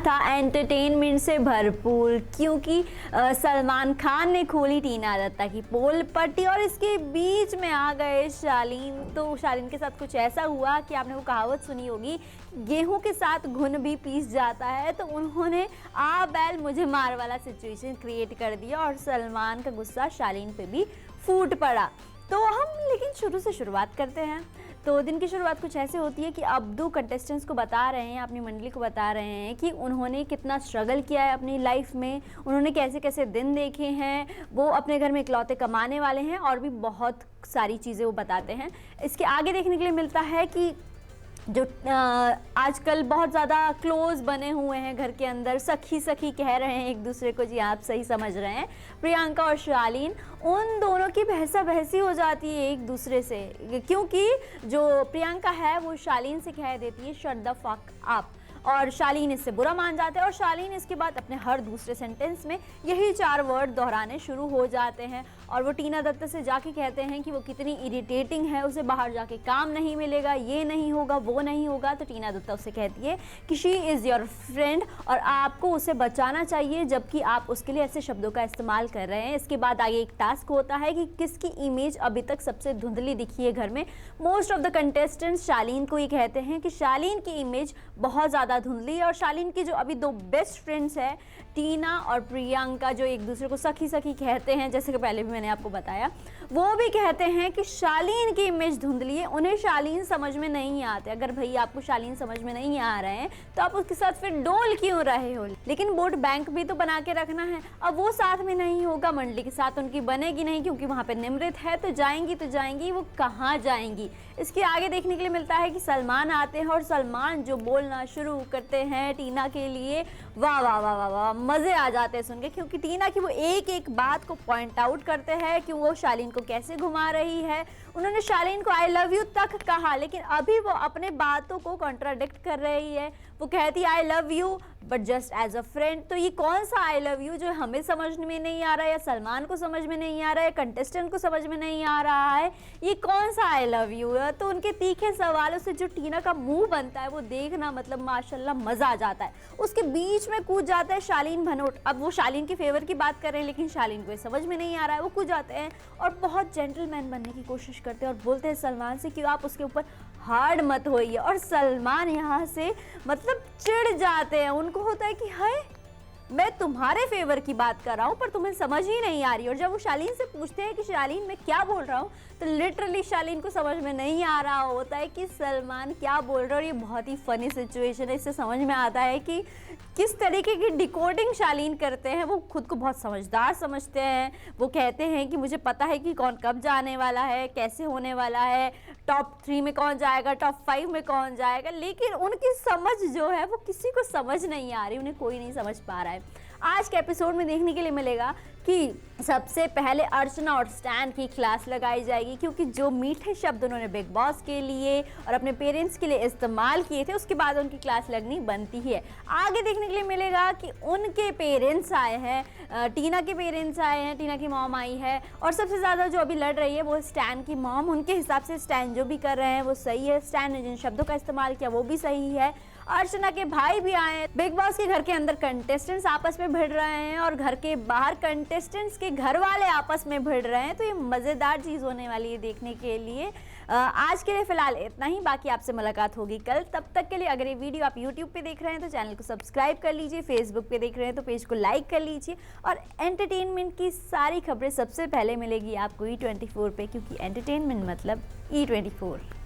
था एंटरटेनमेंट से भरपूर, क्योंकि सलमान खान ने खोली टीना दत्ता की पोल पट्टी और इसके बीच में आ गए शालीन। तो शालीन के साथ कुछ ऐसा हुआ कि आपने वो कहावत सुनी होगी, गेहूं के साथ घुन भी पीस जाता है। तो उन्होंने आ बैल मुझे मार वाला सिचुएशन क्रिएट कर दिया और सलमान का गुस्सा शालीन पे भी फूट पड़ा। तो हम लेकिन शुरू से शुरुआत करते हैं। तो दिन की शुरुआत कुछ ऐसे होती है कि अब्दू कंटेस्टेंट्स को बता रहे हैं, अपनी मंडली को बता रहे हैं कि उन्होंने कितना स्ट्रगल किया है अपनी लाइफ में, उन्होंने कैसे कैसे दिन देखे हैं, वो अपने घर में इकलौते कमाने वाले हैं और भी बहुत सारी चीज़ें वो बताते हैं। इसके आगे देखने के लिए मिलता है कि जो आजकल बहुत ज़्यादा क्लोज बने हुए हैं घर के अंदर, सखी सखी कह रहे हैं एक दूसरे को, जी आप सही समझ रहे हैं, प्रियंका और शालीन, उन दोनों की बहसा बहसी हो जाती है एक दूसरे से, क्योंकि जो प्रियंका है वो शालीन से कह देती है शट द फक अप और शालीन इससे बुरा मान जाते हैं और शालीन इसके बाद अपने हर दूसरे सेंटेंस में यही 4 वर्ड दोहराने शुरू हो जाते हैं और वो टीना दत्ता से जाके कहते हैं कि वो कितनी इरिटेटिंग है, उसे बाहर जाके काम नहीं मिलेगा, ये नहीं होगा, वो नहीं होगा। तो टीना दत्ता उसे कहती है कि शी इज़ योर फ्रेंड और आपको उसे बचाना चाहिए, जबकि आप उसके लिए ऐसे शब्दों का इस्तेमाल कर रहे हैं। इसके बाद आगे एक टास्क होता है कि किसकी इमेज अभी तक सबसे धुंधली दिखी है घर में। मोस्ट ऑफ द कंटेस्टेंट्स शालीन को ही कहते हैं कि शालीन की इमेज बहुत ज़्यादा धुंधली है और शालीन की जो अभी 2 बेस्ट फ्रेंड्स है टीना और प्रियंका, जो एक दूसरे को सखी सखी कहते हैं, जैसे कि पहले भी मैंने आपको बताया, वो भी कहते हैं कि शालीन की इमेज धुंधली है, उन्हें शालीन समझ में नहीं आते। अगर भाई आपको शालीन समझ में नहीं आ रहे हैं तो आप उसके साथ फिर डोल क्यों रहे हो। लेकिन वोट बैंक भी तो बना के रखना है, अब वो साथ में नहीं होगा, मंडली के साथ उनकी बनेगी नहीं, क्योंकि वहाँ पे निमृत है। तो जाएंगी वो कहाँ जाएंगी। इसके आगे देखने के लिए मिलता है कि सलमान आते हैं और सलमान जो बोलना शुरू करते हैं टीना के लिए, वाह वाह वाह वाह वाह, मज़े आ जाते हैं सुन के, क्योंकि टीना की वो एक एक बात को पॉइंट आउट करते हैं कि वो शालीन को कैसे घुमा रही है। उन्होंने शालीन को आई लव यू तक कहा, लेकिन अभी वो अपने बातों को कॉन्ट्राडिक्ट कर रही है। वो कहती है I love you but just as a friend. तो ये कौन सा आई लव यू जो हमें समझ में नहीं आ रहा है, या सलमान को समझ में नहीं आ रहा है, कंटेस्टेंट को समझ में नहीं आ रहा है, ये कौन सा आई लव यू है। तो उनके तीखे सवालों से जो टीना का मुंह बनता है वो देखना मतलब माशाल्लाह मज़ा आ जाता है। उसके बीच में कूद जाता है शालीन भनोट। अब वो शालीन के फेवर की बात कर रहे हैं, लेकिन शालीन को ये समझ में नहीं आ रहा है। वो कूद जाते हैं और बहुत जेंटलमैन बनने की कोशिश करते हैं और बोलते हैं सलमान से कि आप उसके ऊपर हार्ड मत होइए। और सलमान यहाँ से मतलब चिढ़ जाते हैं, उनको होता है कि हाय मैं तुम्हारे फेवर की बात कर रहा हूँ पर तुम्हें समझ ही नहीं आ रही। और जब वो शालीन से पूछते हैं कि शालीन मैं क्या बोल रहा हूँ, तो लिटरली शालीन को समझ में नहीं आ रहा होता है कि सलमान क्या बोल रहा है। और ये बहुत ही फनी सिचुएशन है, इससे समझ में आता है कि किस तरीके की डिकोडिंग शालीन करते हैं। वो खुद को बहुत समझदार समझते हैं। वो कहते हैं कि मुझे पता है कि कौन कब जाने वाला है, कैसे होने वाला है, टॉप 3 में कौन जाएगा, टॉप 5 में कौन जाएगा, लेकिन उनकी समझ जो है वो किसी को समझ नहीं आ रही, उन्हें कोई नहीं समझ पा रहा है। आज के एपिसोड में देखने के लिए मिलेगा कि सबसे पहले अर्चना और स्टैन की क्लास लगाई जाएगी, क्योंकि जो मीठे शब्द उन्होंने बिग बॉस के लिए और अपने पेरेंट्स के लिए इस्तेमाल किए थे, उसके बाद उनकी क्लास लगनी बनती है। आगे देखने के लिए मिलेगा कि उनके पेरेंट्स आए हैं, टीना के पेरेंट्स आए हैं, टीना की मॉम आई है और सबसे ज़्यादा जो अभी लड़ रही है वो स्टैन की मॉम। उनके हिसाब से स्टैन जो भी कर रहे हैं वो सही है, स्टैन ने जिन शब्दों का इस्तेमाल किया वो भी सही है। अर्चना के भाई भी आए हैं। बिग बॉस के घर के अंदर कंटेस्टेंट्स आपस में भिड़ रहे हैं और घर के बाहर कंटेस्टेंट्स के घर वाले आपस में भिड़ रहे हैं। तो ये मज़ेदार चीज़ होने वाली है देखने के लिए। आज के लिए फ़िलहाल इतना ही, बाकी आपसे मुलाकात होगी कल। तब तक के लिए अगर ये वीडियो आप यूट्यूब पे देख रहे हैं तो चैनल को सब्सक्राइब कर लीजिए, फेसबुक पे देख रहे हैं तो पेज को लाइक कर लीजिए और एंटरटेनमेंट की सारी खबरें सबसे पहले मिलेगी आपको E24 पे, क्योंकि एंटरटेनमेंट मतलब E24।